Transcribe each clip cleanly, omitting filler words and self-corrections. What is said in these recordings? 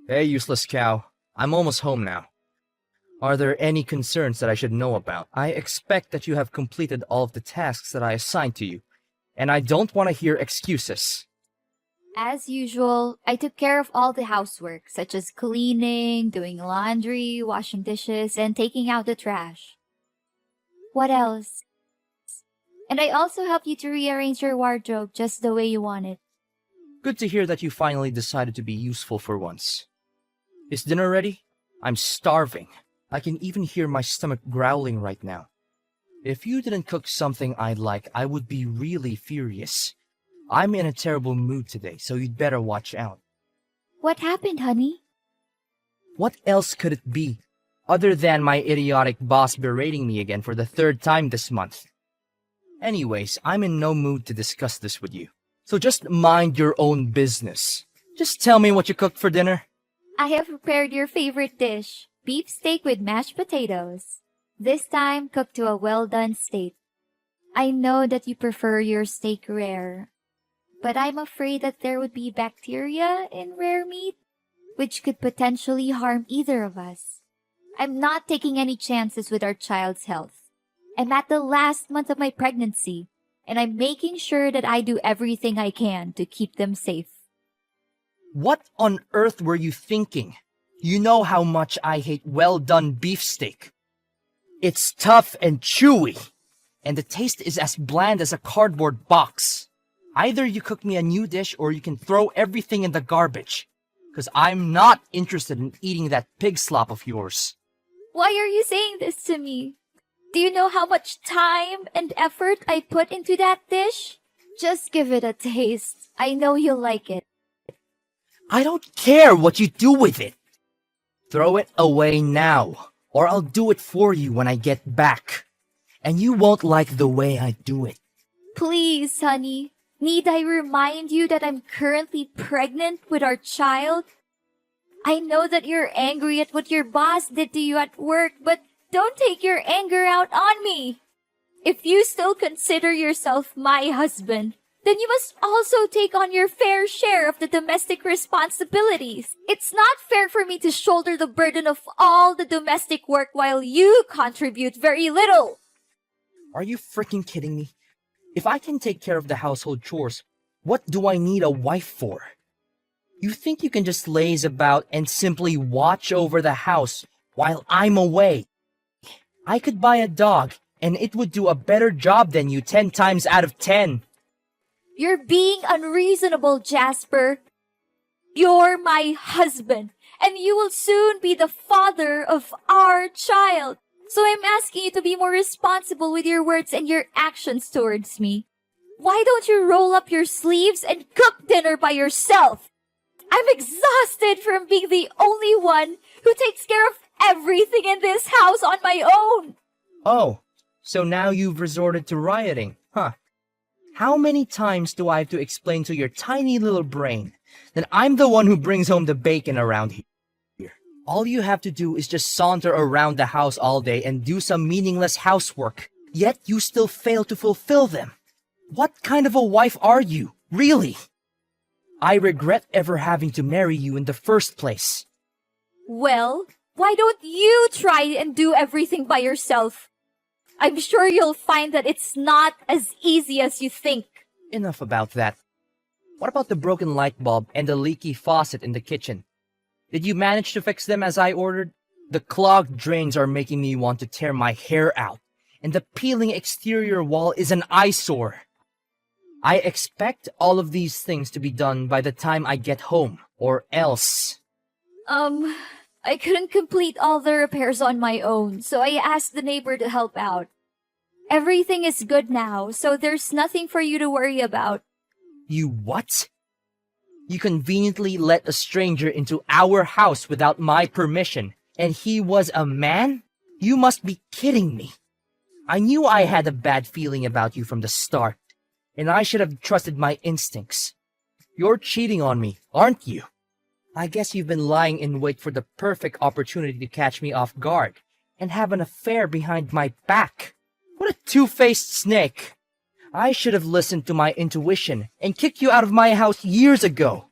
Hey, useless cow. I'm almost home now. Are there any concerns that I should know about? I expect that you have completed all of the tasks that I assigned to you, and I don't want to hear excuses. As usual, I took care of all the housework, such as cleaning, doing laundry, washing dishes, and taking out the trash. What else? And I also helped you to rearrange your wardrobe just the way you want it. Good to hear that you finally decided to be useful for once. Is dinner ready? I'm starving. I can even hear my stomach growling right now. If you didn't cook something I like, I would be really furious. I'm in a terrible mood today, so you'd better watch out. What happened, honey? What else could it be, other than my idiotic boss berating me again for the third time this month? Anyways, I'm in no mood to discuss this with you, so just mind your own business. Just tell me what you cooked for dinner. I have prepared your favorite dish, beef steak with mashed potatoes. This time cooked to a well-done state. I know that you prefer your steak rare, but I'm afraid that there would be bacteria in rare meat, which could potentially harm either of us. I'm not taking any chances with our child's health. I'm at the last month of my pregnancy, and I'm making sure that I do everything I can to keep them safe. What on earth were you thinking? You know how much I hate well-done beefsteak. It's tough and chewy, and the taste is as bland as a cardboard box. Either you cook me a new dish or you can throw everything in the garbage, because I'm not interested in eating that pig slop of yours. Why are you saying this to me? Do you know how much time and effort I put into that dish? Just give it a taste. I know you'll like it. I don't care what you do with it. Throw it away now, or I'll do it for you when I get back. And you won't like the way I do it. Please, honey. Need I remind you that I'm currently pregnant with our child? I know that you're angry at what your boss did to you at work, but don't take your anger out on me. If you still consider yourself my husband, then you must also take on your fair share of the domestic responsibilities. It's not fair for me to shoulder the burden of all the domestic work while you contribute very little. Are you freaking kidding me? If I can take care of the household chores, what do I need a wife for? You think you can just laze about and simply watch over the house while I'm away? I could buy a dog, and it would do a better job than you 10 times out of 10. You're being unreasonable, Jasper. You're my husband, and you will soon be the father of our child. So I'm asking you to be more responsible with your words and your actions towards me. Why don't you roll up your sleeves and cook dinner by yourself? I'm exhausted from being the only one who takes care of everything in this house on my own. Oh, so now you've resorted to rioting, huh? How many times do I have to explain to your tiny little brain that I'm the one who brings home the bacon around here? All you have to do is just saunter around the house all day and do some meaningless housework, yet you still fail to fulfill them. What kind of a wife are you, really? I regret ever having to marry you in the first place. Well, why don't you try and do everything by yourself? I'm sure you'll find that it's not as easy as you think. Enough about that. What about the broken light bulb and the leaky faucet in the kitchen? Did you manage to fix them as I ordered? The clogged drains are making me want to tear my hair out, and the peeling exterior wall is an eyesore. I expect all of these things to be done by the time I get home, or else. I couldn't complete all the repairs on my own, so I asked the neighbor to help out. Everything is good now, so there's nothing for you to worry about. You what? You conveniently let a stranger into our house without my permission, and he was a man? You must be kidding me. I knew I had a bad feeling about you from the start, and I should have trusted my instincts. You're cheating on me, aren't you? I guess you've been lying in wait for the perfect opportunity to catch me off guard and have an affair behind my back. What a two-faced snake. I should have listened to my intuition and kicked you out of my house years ago.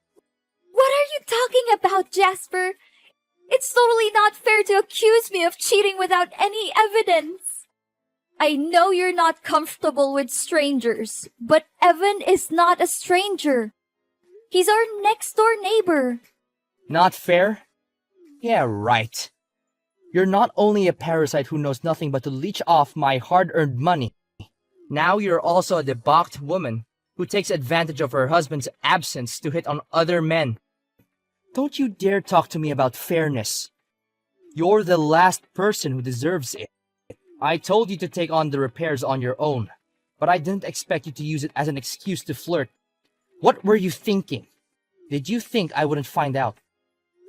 What are you talking about, Jasper? It's totally not fair to accuse me of cheating without any evidence. I know you're not comfortable with strangers, but Evan is not a stranger. He's our next door neighbor. Not fair? Yeah, right. You're not only a parasite who knows nothing but to leech off my hard-earned money. Now you're also a debauched woman who takes advantage of her husband's absence to hit on other men. Don't you dare talk to me about fairness. You're the last person who deserves it. I told you to take on the repairs on your own, but I didn't expect you to use it as an excuse to flirt. What were you thinking? Did you think I wouldn't find out?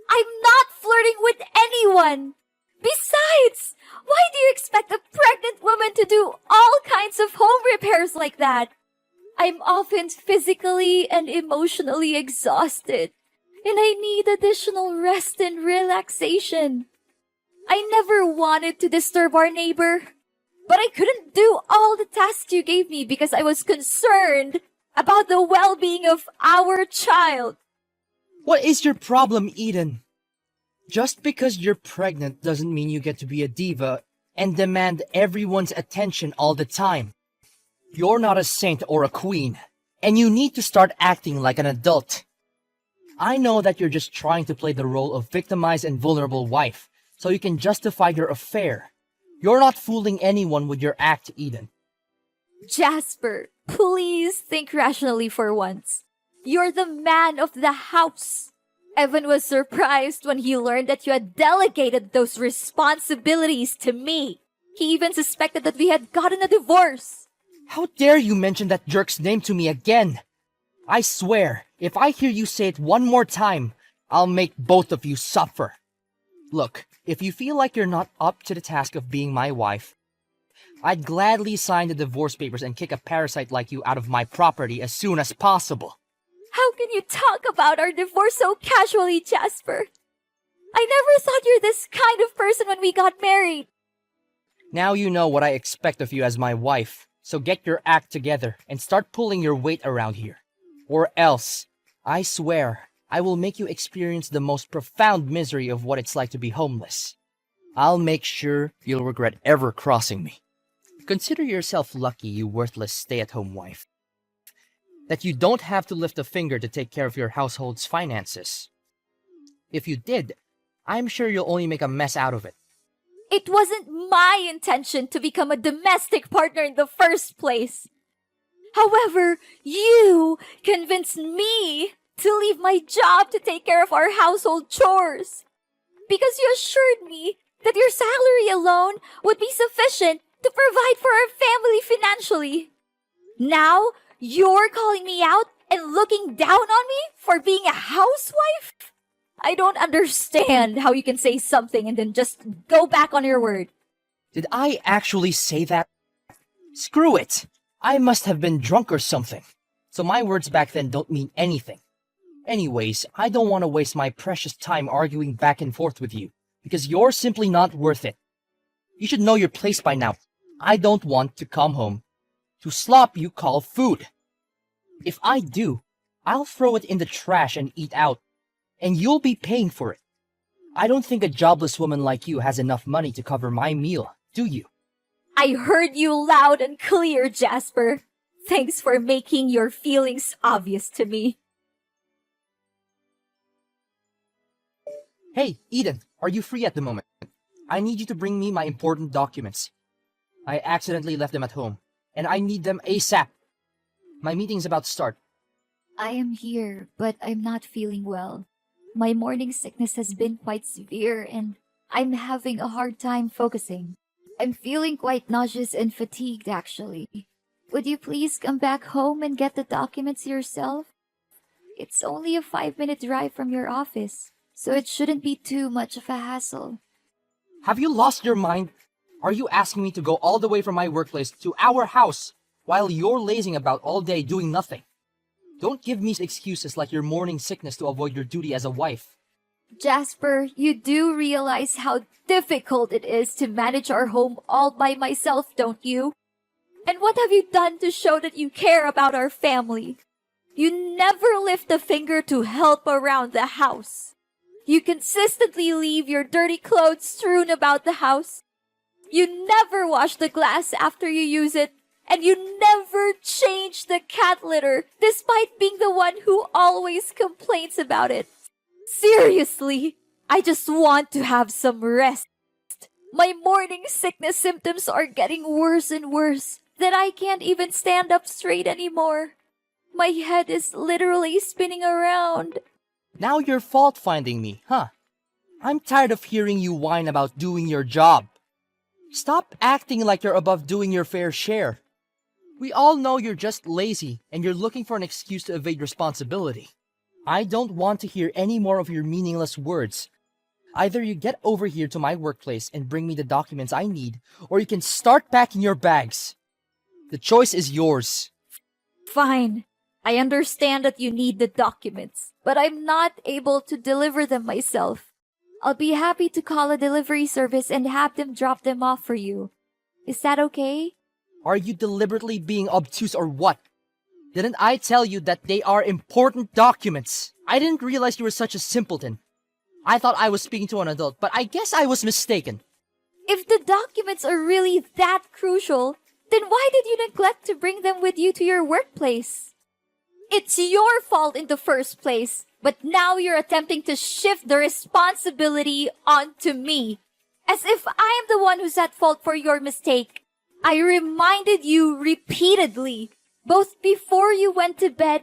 I'm not flirting with anyone. Besides, why do you expect a pregnant woman to do all kinds of home repairs like that? I'm often physically and emotionally exhausted, and I need additional rest and relaxation. I never wanted to disturb our neighbor, but I couldn't do all the tasks you gave me because I was concerned about the well-being of our child. What is your problem, Eden? Just because you're pregnant doesn't mean you get to be a diva and demand everyone's attention all the time. You're not a saint or a queen, and you need to start acting like an adult. I know that you're just trying to play the role of victimized and vulnerable wife, so you can justify your affair. You're not fooling anyone with your act, Eden. Jasper, please think rationally for once. You're the man of the house. Evan was surprised when he learned that you had delegated those responsibilities to me. He even suspected that we had gotten a divorce. How dare you mention that jerk's name to me again? I swear, if I hear you say it one more time, I'll make both of you suffer. Look, if you feel like you're not up to the task of being my wife, I'd gladly sign the divorce papers and kick a parasite like you out of my property as soon as possible. How can you talk about our divorce so casually, Jasper? I never thought you're this kind of person when we got married. Now you know what I expect of you as my wife, so get your act together and start pulling your weight around here. Or else, I swear, I will make you experience the most profound misery of what it's like to be homeless. I'll make sure you'll regret ever crossing me. Consider yourself lucky, you worthless stay-at-home wife, that you don't have to lift a finger to take care of your household's finances. If you did, I'm sure you'll only make a mess out of it. It wasn't my intention to become a domestic partner in the first place. However, you convinced me to leave my job to take care of our household chores. Because you assured me that your salary alone would be sufficient to provide for our family financially. Now, you're calling me out and looking down on me for being a housewife? I don't understand how you can say something and then just go back on your word. Did I actually say that? Screw it! I must have been drunk or something. So my words back then don't mean anything. Anyways, I don't want to waste my precious time arguing back and forth with you, because you're simply not worth it. You should know your place by now. I don't want to come home to slop you call food. If I do, I'll throw it in the trash and eat out, and you'll be paying for it. I don't think a jobless woman like you has enough money to cover my meal, do you? I heard you loud and clear, Jasper. Thanks for making your feelings obvious to me. Hey, Eden, are you free at the moment? I need you to bring me my important documents. I accidentally left them at home, and I need them ASAP. My meeting's about to start. I am here, but I'm not feeling well. My morning sickness has been quite severe, and I'm having a hard time focusing. I'm feeling quite nauseous and fatigued, actually. Would you please come back home and get the documents yourself? It's only a 5-minute drive from your office, so it shouldn't be too much of a hassle. Have you lost your mind? Are you asking me to go all the way from my workplace to our house while you're lazing about all day doing nothing? Don't give me excuses like your morning sickness to avoid your duty as a wife. Jasper, you do realize how difficult it is to manage our home all by myself, don't you? And what have you done to show that you care about our family? You never lift a finger to help around the house. You consistently leave your dirty clothes strewn about the house. You never wash the glass after you use it. And you never change the cat litter, despite being the one who always complains about it. Seriously, I just want to have some rest. My morning sickness symptoms are getting worse and worse, that I can't even stand up straight anymore. My head is literally spinning around. Now you're fault-finding me, huh? I'm tired of hearing you whine about doing your job. Stop acting like you're above doing your fair share. We all know you're just lazy and you're looking for an excuse to evade responsibility. I don't want to hear any more of your meaningless words. Either you get over here to my workplace and bring me the documents I need, or you can start packing your bags. The choice is yours. Fine. I understand that you need the documents, but I'm not able to deliver them myself. I'll be happy to call a delivery service and have them drop them off for you. Is that okay? Are you deliberately being obtuse or what? Didn't I tell you that they are important documents? I didn't realize you were such a simpleton. I thought I was speaking to an adult, but I guess I was mistaken. If the documents are really that crucial, then why did you neglect to bring them with you to your workplace? It's your fault in the first place, but now you're attempting to shift the responsibility onto me, as if I am the one who's at fault for your mistake. I reminded you repeatedly, both before you went to bed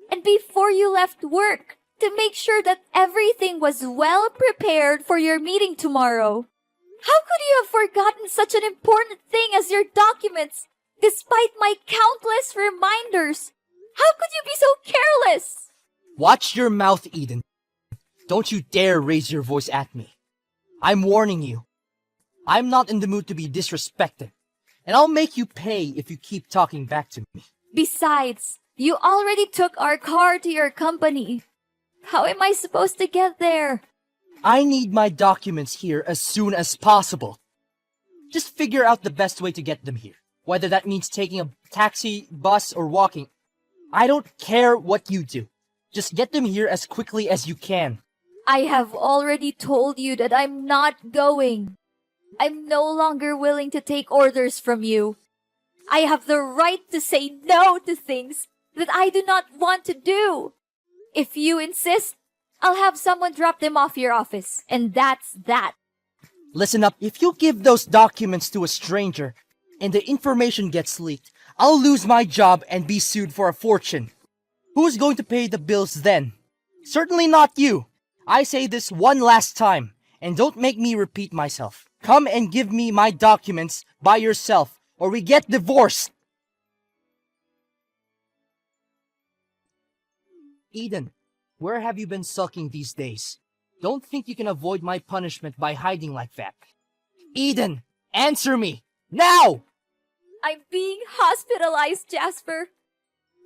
and before you left work, to make sure that everything was well prepared for your meeting tomorrow. How could you have forgotten such an important thing as your documents, despite my countless reminders? How could you be so careless? Watch your mouth, Eden. Don't you dare raise your voice at me. I'm warning you. I'm not in the mood to be disrespected, and I'll make you pay if you keep talking back to me. Besides, you already took our car to your company. How am I supposed to get there? I need my documents here as soon as possible. Just figure out the best way to get them here. Whether that means taking a taxi, bus, or walking. I don't care what you do. Just get them here as quickly as you can. I have already told you that I'm not going. I'm no longer willing to take orders from you. I have the right to say no to things that I do not want to do. If you insist, I'll have someone drop them off your office, and that's that. Listen up, if you give those documents to a stranger and the information gets leaked, I'll lose my job and be sued for a fortune. Who's going to pay the bills then? Certainly not you. I say this one last time, and don't make me repeat myself. Come and give me my documents by yourself, or we get divorced. Eden, where have you been sulking these days? Don't think you can avoid my punishment by hiding like that. Eden, answer me! Now! I'm being hospitalized, Jasper.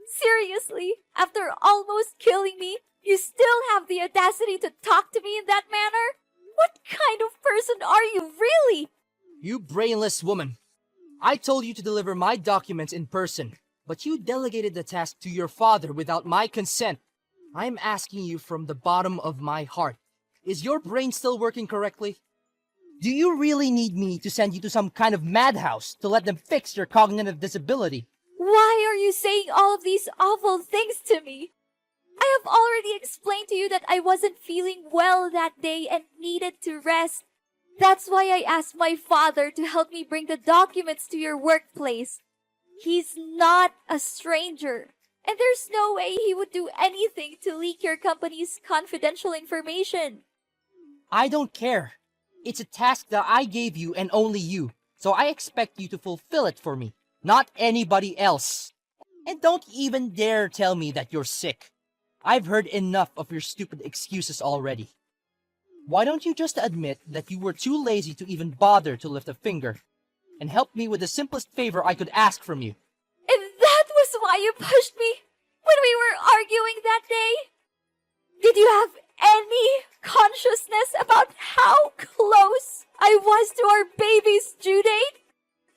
Seriously, after almost killing me, you still have the audacity to talk to me in that manner? What kind of person are you, really? You brainless woman. I told you to deliver my documents in person, but you delegated the task to your father without my consent. I'm asking you from the bottom of my heart. Is your brain still working correctly? Do you really need me to send you to some kind of madhouse to let them fix your cognitive disability? Why are you saying all of these awful things to me? I have already explained to you that I wasn't feeling well that day and needed to rest. That's why I asked my father to help me bring the documents to your workplace. He's not a stranger, and there's no way he would do anything to leak your company's confidential information. I don't care. It's a task that I gave you and only you, so I expect you to fulfill it for me, not anybody else. And don't even dare tell me that you're sick. I've heard enough of your stupid excuses already. Why don't you just admit that you were too lazy to even bother to lift a finger, and help me with the simplest favor I could ask from you? And that was why you pushed me when we were arguing that day? Did you have any consciousness about how close I was to our baby's due date?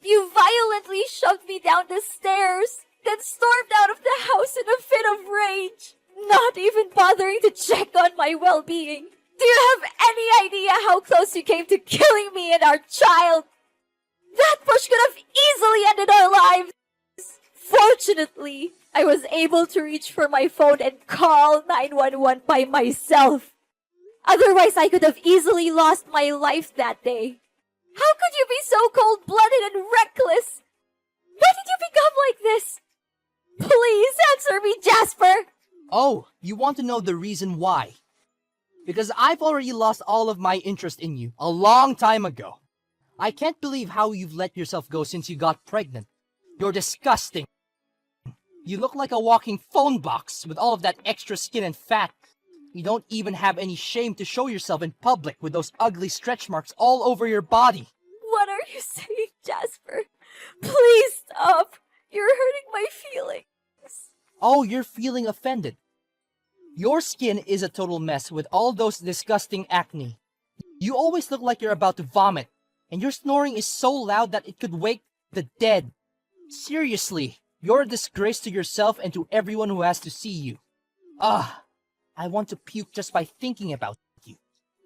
You violently shoved me down the stairs, then stormed out of the house in a fit of rage, not even bothering to check on my well-being. Do you have any idea how close you came to killing me and our child? That push could have easily ended our lives. Fortunately, I was able to reach for my phone and call 911 by myself. Otherwise, I could have easily lost my life that day. How could you be so cold-blooded and reckless? Why did you become like this? Please answer me, Jasper! Oh, you want to know the reason why? Because I've already lost all of my interest in you a long time ago. I can't believe how you've let yourself go since you got pregnant. You're disgusting. You look like a walking phone box with all of that extra skin and fat. You don't even have any shame to show yourself in public with those ugly stretch marks all over your body. What are you saying, Jasper? Please stop. You're hurting my feelings. Oh, you're feeling offended. Your skin is a total mess with all those disgusting acne. You always look like you're about to vomit, and your snoring is so loud that it could wake the dead. Seriously, you're a disgrace to yourself and to everyone who has to see you. I want to puke just by thinking about you.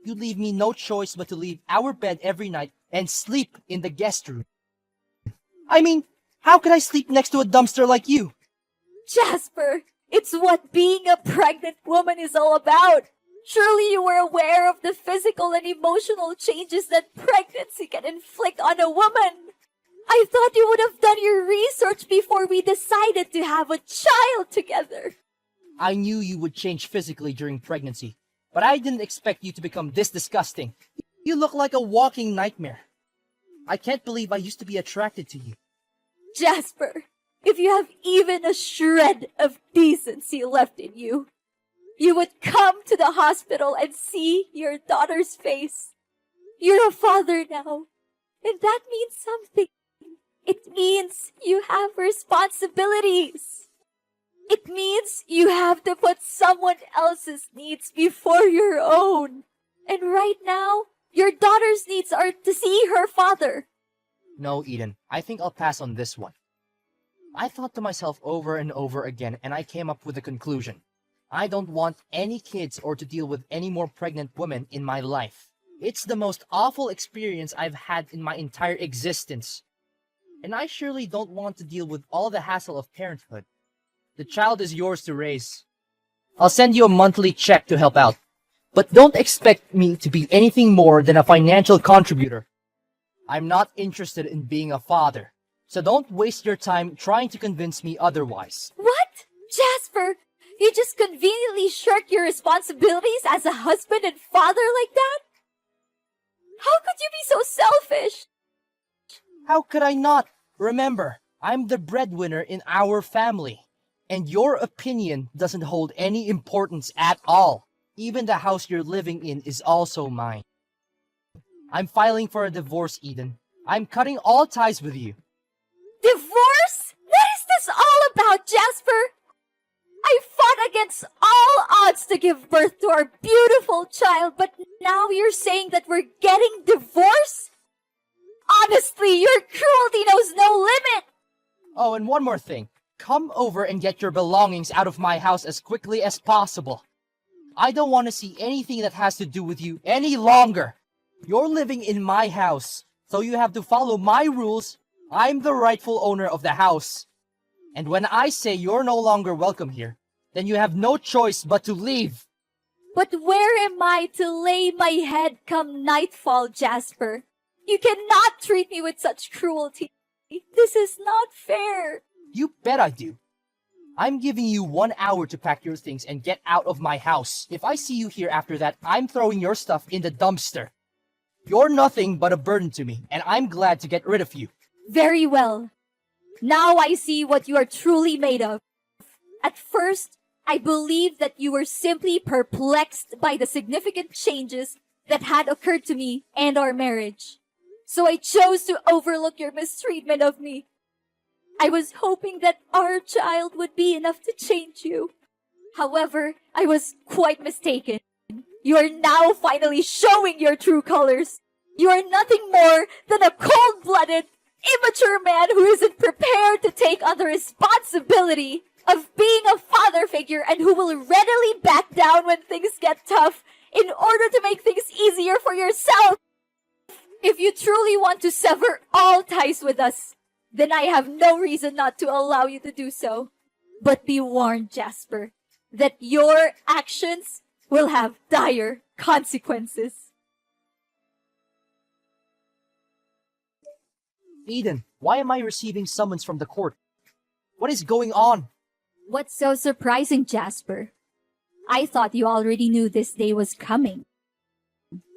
You leave me no choice but to leave our bed every night and sleep in the guest room. I mean, how could I sleep next to a dumpster like you? Jasper, it's what being a pregnant woman is all about. Surely you were aware of the physical and emotional changes that pregnancy can inflict on a woman. I thought you would have done your research before we decided to have a child together. I knew you would change physically during pregnancy, but I didn't expect you to become this disgusting. You look like a walking nightmare. I can't believe I used to be attracted to you. Jasper, if you have even a shred of decency left in you, you would come to the hospital and see your daughter's face. You're a father now, and that means something. It means you have responsibilities. It means you have to put someone else's needs before your own. And right now, your daughter's needs are to see her father. No, Eden, I think I'll pass on this one. I thought to myself over and over again, and I came up with a conclusion. I don't want any kids or to deal with any more pregnant women in my life. It's the most awful experience I've had in my entire existence. And I surely don't want to deal with all the hassle of parenthood. The child is yours to raise. I'll send you a monthly check to help out. But don't expect me to be anything more than a financial contributor. I'm not interested in being a father. So don't waste your time trying to convince me otherwise. What? Jasper, you just conveniently shirk your responsibilities as a husband and father like that? How could you be so selfish? How could I not? Remember, I'm the breadwinner in our family. And your opinion doesn't hold any importance at all. Even the house you're living in is also mine. I'm filing for a divorce, Eden. I'm cutting all ties with you. Divorce? What is this all about, Jasper? I fought against all odds to give birth to our beautiful child, but now you're saying that we're getting divorced? Honestly, your cruelty knows no limit! Oh, and one more thing. Come over and get your belongings out of my house as quickly as possible. I don't want to see anything that has to do with you any longer. You're living in my house, so you have to follow my rules. I'm the rightful owner of the house. And when I say you're no longer welcome here, then you have no choice but to leave. But where am I to lay my head come nightfall, Jasper? You cannot treat me with such cruelty. This is not fair. You bet I do. I'm giving you 1 hour to pack your things and get out of my house. If I see you here after that, I'm throwing your stuff in the dumpster. You're nothing but a burden to me, and I'm glad to get rid of you. Very well. Now I see what you are truly made of. At first, I believed that you were simply perplexed by the significant changes that had occurred to me and our marriage. So I chose to overlook your mistreatment of me. I was hoping that our child would be enough to change you. However, I was quite mistaken. You are now finally showing your true colors. You are nothing more than a cold-blooded, immature man who isn't prepared to take on the responsibility of being a father figure and who will readily back down when things get tough in order to make things easier for yourself. If you truly want to sever all ties with us, then I have no reason not to allow you to do so. But be warned, Jasper, that your actions will have dire consequences. Eden, why am I receiving summons from the court? What is going on? What's so surprising, Jasper? I thought you already knew this day was coming.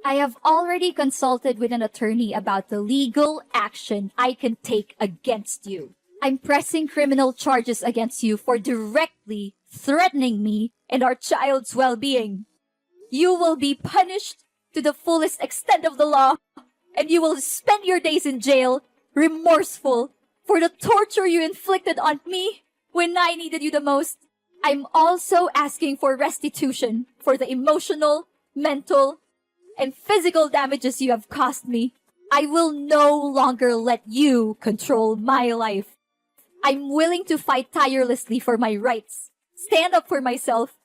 I have already consulted with an attorney about the legal action I can take against you. I'm pressing criminal charges against you for directly threatening me and our child's well-being. You will be punished to the fullest extent of the law, and you will spend your days in jail, remorseful for the torture you inflicted on me when I needed you the most. I'm also asking for restitution for the emotional, mental, and physical damages you have caused me. I will no longer let you control my life. I'm willing to fight tirelessly for my rights, stand up for myself,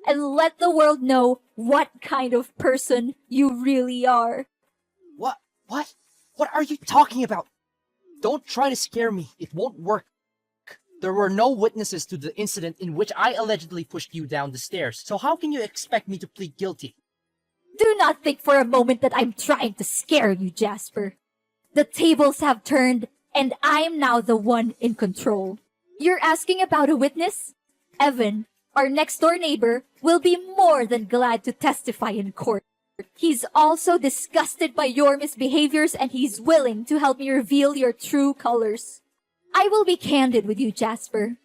and let the world know what kind of person you really are. What? What are you talking about? Don't try to scare me. It won't work. There were no witnesses to the incident in which I allegedly pushed you down the stairs, so how can you expect me to plead guilty? Do not think for a moment that I'm trying to scare you, Jasper. The tables have turned, and I'm now the one in control. You're asking about a witness? Evan, our next-door neighbor, will be more than glad to testify in court. He's also disgusted by your misbehaviors, and he's willing to help me reveal your true colors. I will be candid with you, Jasper.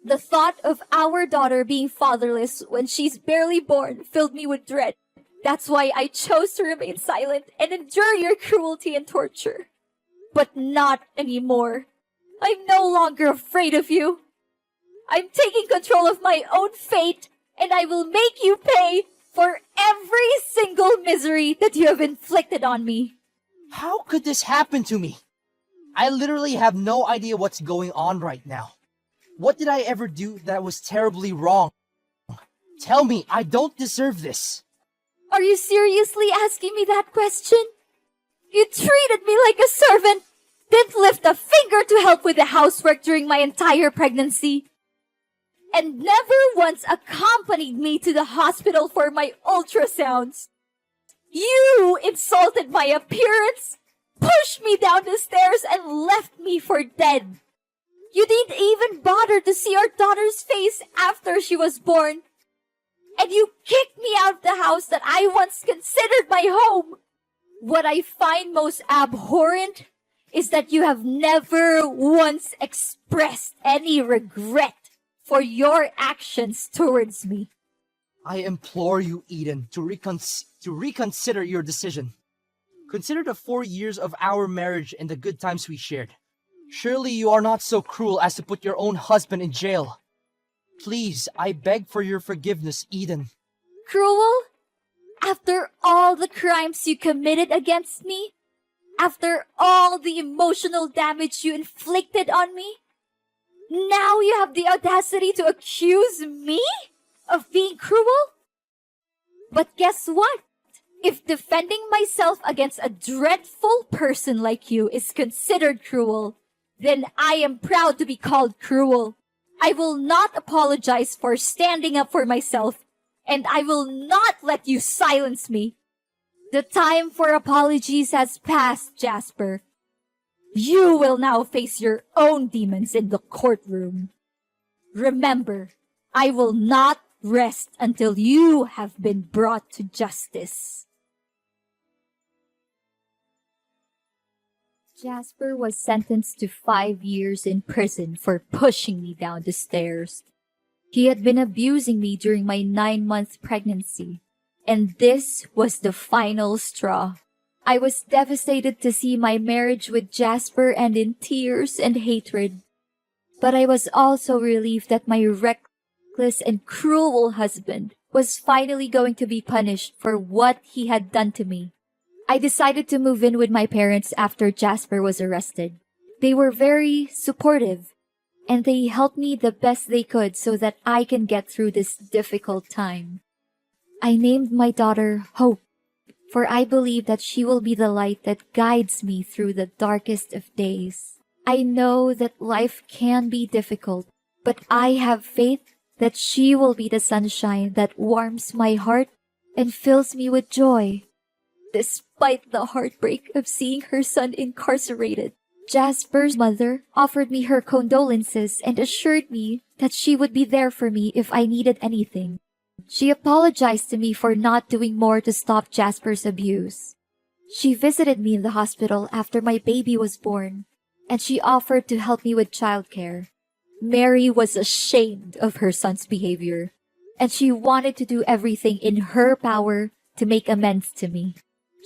The thought of our daughter being fatherless when she's barely born filled me with dread. That's why I chose to remain silent and endure your cruelty and torture. But not anymore. I'm no longer afraid of you. I'm taking control of my own fate, and I will make you pay for every single misery that you have inflicted on me. How could this happen to me? I literally have no idea what's going on right now. What did I ever do that was terribly wrong? Tell me, I don't deserve this. Are you seriously asking me that question? You treated me like a servant, didn't lift a finger to help with the housework during my entire pregnancy, and never once accompanied me to the hospital for my ultrasounds. You insulted my appearance, pushed me down the stairs, and left me for dead. You didn't even bother to see our daughter's face after she was born. And you kicked me out of the house that I once considered my home. What I find most abhorrent is that you have never once expressed any regret for your actions towards me. I implore you, Eden, to reconsider your decision. Consider the 4 years of our marriage and the good times we shared. Surely you are not so cruel as to put your own husband in jail. Please, I beg for your forgiveness, Eden. Cruel? After all the crimes you committed against me? After all the emotional damage you inflicted on me? Now you have the audacity to accuse me of being cruel? But guess what? If defending myself against a dreadful person like you is considered cruel, then I am proud to be called cruel. I will not apologize for standing up for myself, and I will not let you silence me. The time for apologies has passed, Jasper. You will now face your own demons in the courtroom. Remember, I will not rest until you have been brought to justice. Jasper was sentenced to 5 years in prison for pushing me down the stairs. He had been abusing me during my 9-month pregnancy, and this was the final straw. I was devastated to see my marriage with Jasper end in tears and hatred. But I was also relieved that my reckless and cruel husband was finally going to be punished for what he had done to me. I decided to move in with my parents after Jasper was arrested. They were very supportive, and they helped me the best they could so that I can get through this difficult time. I named my daughter Hope, for I believe that she will be the light that guides me through the darkest of days. I know that life can be difficult, but I have faith that she will be the sunshine that warms my heart and fills me with joy. Despite the heartbreak of seeing her son incarcerated, Jasper's mother offered me her condolences and assured me that she would be there for me if I needed anything. She apologized to me for not doing more to stop Jasper's abuse. She visited me in the hospital after my baby was born, and she offered to help me with childcare. Mary was ashamed of her son's behavior, and she wanted to do everything in her power to make amends to me.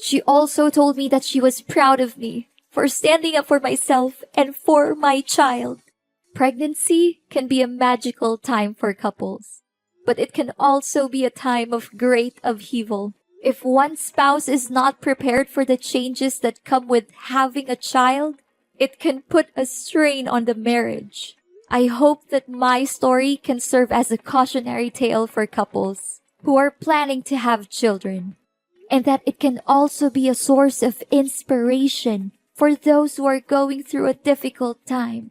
She also told me that she was proud of me for standing up for myself and for my child. Pregnancy can be a magical time for couples, but it can also be a time of great upheaval. If one spouse is not prepared for the changes that come with having a child, it can put a strain on the marriage. I hope that my story can serve as a cautionary tale for couples who are planning to have children, and that it can also be a source of inspiration for those who are going through a difficult time.